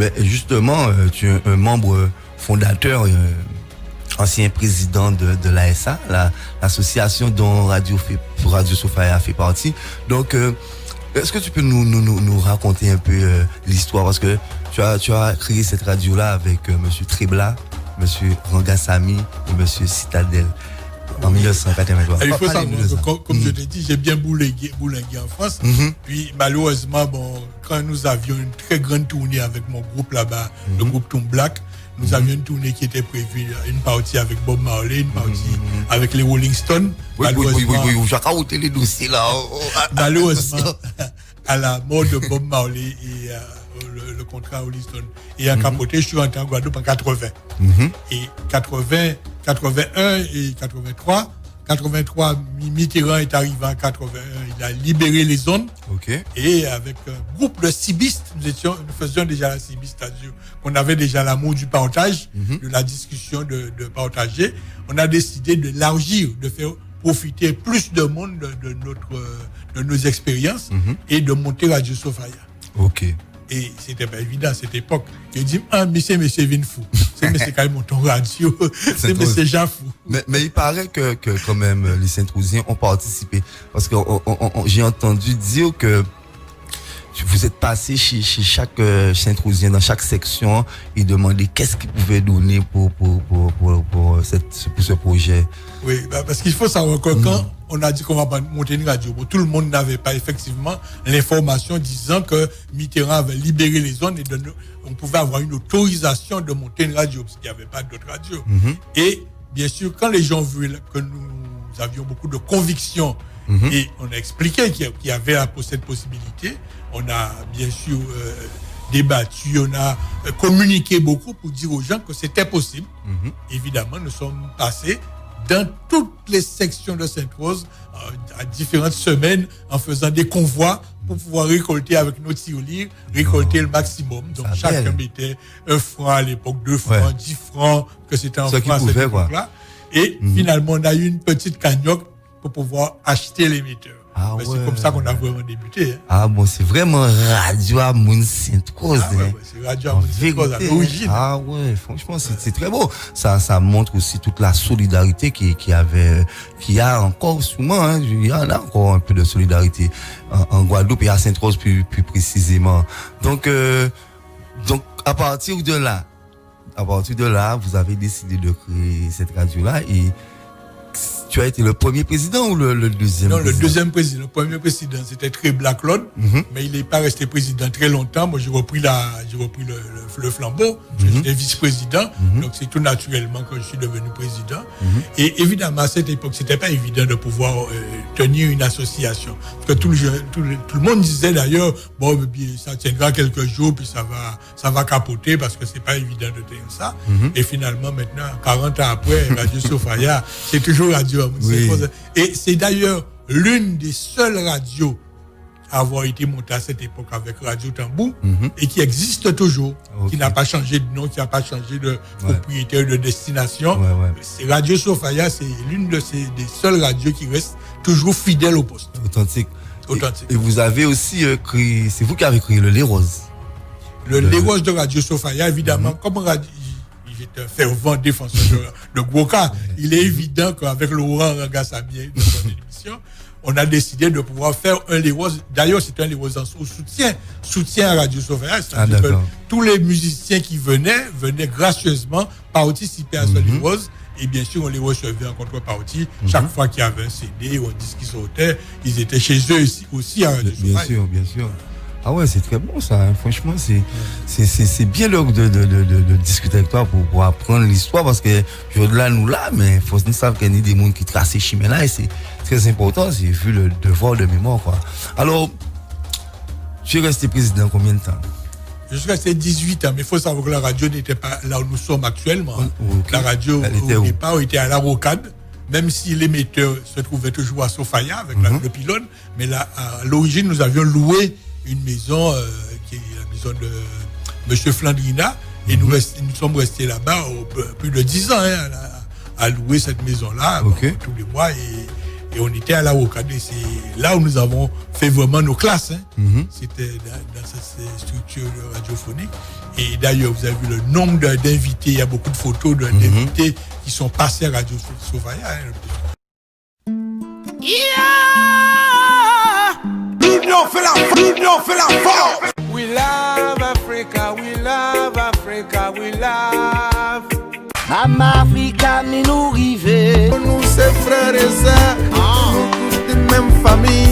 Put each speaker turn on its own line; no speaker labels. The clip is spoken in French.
Ben, justement, tu es un membre fondateur, ancien président de l'ASA, l'association dont Radio Sophia fait partie. Donc, est-ce que tu peux nous raconter un peu l'histoire? Parce que tu as créé cette radio-là avec Monsieur Trebla, Monsieur Rangassami et Monsieur Citadel en 1983.
Il faut savoir que, comme je t'ai dit, j'ai bien bourlingué en France. Puis malheureusement, quand nous avions une très grande tournée avec mon groupe là-bas, le groupe Tom Black, nous avions une tournée qui était prévue, une partie avec Bob Marley, une partie avec les Rolling Stones.
Oui, j'ai raconté les dossiers là.
Malheureusement, à la mort de Bob Marley et le contrat Rolling Stone et en capoté, je suis rentré en Guadeloupe en 80. Et 80, 81 et 83. 83, Mitterrand est arrivé en 81, il a libéré les zones. Et avec un groupe de cibistes, nous faisions déjà la cibiste, c'est-à-dire qu'on avait déjà l'amour du partage, de la discussion, de partager. On a décidé de l'élargir, de faire profiter plus de monde de nos expériences et de monter Radio Sophia. Et c'était pas évident à cette époque. Je dis, monsieur vin fou. C'est quand même ton radio. C'est monsieur Jean fou.
Mais il paraît que quand même, les Saint-Trousiens ont participé. Parce que j'ai entendu dire que vous êtes passé chez chaque Saint-Trousien, dans chaque section, et demandé qu'est-ce qu'ils pouvaient donner pour ce projet.
Oui, parce qu'il faut savoir que quand on a dit qu'on va monter une radio, tout le monde n'avait pas effectivement l'information disant que Mitterrand avait libéré les zones et on pouvait avoir une autorisation de monter une radio, parce qu'il n'y avait pas d'autres radios. Et bien sûr, quand les gens vu que nous avions beaucoup de convictions, et on a expliqué qu'il y avait cette possibilité, on a bien sûr débattu, on a communiqué beaucoup pour dire aux gens que c'était possible. Évidemment, nous sommes passés dans toutes les sections de Sainte-Rose à différentes semaines en faisant des convois pour pouvoir récolter avec nos tirelires, récolter le maximum. Donc chacun mettait 1 franc à l'époque, 2 francs, 10 francs, que c'était en franc à cette époque-là. Et finalement, on a eu une petite cagnotte pour pouvoir acheter l'émetteur. C'est comme ça qu'on a vraiment débuté.
C'est vraiment Radio à Moun Sainte-Rose.
C'est Radio à Moun Sainte-Rose à l'origine.
Franchement, c'est très beau. Ça montre aussi toute la solidarité qu'il y a encore souvent. Il y en a encore un peu de solidarité en Guadeloupe et à Sainte-Rose plus précisément. Donc, à partir de là, vous avez décidé de créer cette radio-là et tu as été le premier président ou le deuxième?
Non, le deuxième président. Le premier président, c'était Trebla Claude, mais il n'est pas resté président très longtemps. Moi, j'ai repris le flambeau. J'étais vice-président, donc c'est tout naturellement que je suis devenu président. Et évidemment, à cette époque, c'était pas évident de pouvoir tenir une association. Parce que tout le monde disait d'ailleurs, ça tiendra quelques jours, puis ça va capoter, parce que c'est pas évident de tenir ça. Et finalement, maintenant, 40 ans après, Radio Sophia, c'est toujours Radio. Et c'est d'ailleurs l'une des seules radios à avoir été montée à cette époque avec Radio Tambou et qui existe toujours, qui n'a pas changé de nom, qui n'a pas changé de propriétaire, de destination. C'est Radio Sophia, c'est l'une des seules radios qui reste toujours fidèle au poste.
Authentique. Et vous avez aussi créé, c'est vous qui avez créé le Lait Rose.
Le Lait Rose de Radio Sophia, évidemment, comme radio. J'étais un fervent défenseur de Gwoka. Il est évident qu'avec Laurent Rangassami de son émission, on a décidé de pouvoir faire un Lait Rose. D'ailleurs, c'est un Lait Rose au soutien à Radio Sophia. C'est-à-dire que tous les musiciens qui venaient gracieusement participer à ce Lait Rose. Et bien sûr, on les recevait en contrepartie. Chaque fois qu'il y avait un CD ou un disque qui sortait, ils étaient chez eux aussi à Radio Sophia.
Bien sûr. C'est très bon ça. Franchement, c'est bien l'heure de discuter avec toi pour apprendre l'histoire parce que là, mais il faut nous savoir qu'il y a des gens qui tracent ces chemins-là et c'est très important. C'est vu le devoir de mémoire, quoi. Alors, tu es resté président combien de temps?
Je suis resté 18 ans, mais il faut savoir que la radio n'était pas là où nous sommes actuellement. La radio, au départ, était à la Rocade. Même si l'émetteur se trouvait toujours à Sophia avec le pylône, mais là, à l'origine, nous avions loué une maison qui est la maison de Monsieur Flandrina et nous sommes restés là-bas plus de 10 ans à louer cette maison-là tous les mois et on était à la Rocade et c'est là où nous avons fait vraiment nos classes. C'était dans cette structure radiophonique Et d'ailleurs, vous avez vu le nombre d'invités. Il y a beaucoup de photos d'invités qui sont passés à Radio Sofaya.
L'union fait la force.
We love Africa, we love Africa, we love.
En Africa, nous rive.
Nous, c'est frères et sœurs, nous tous de même famille.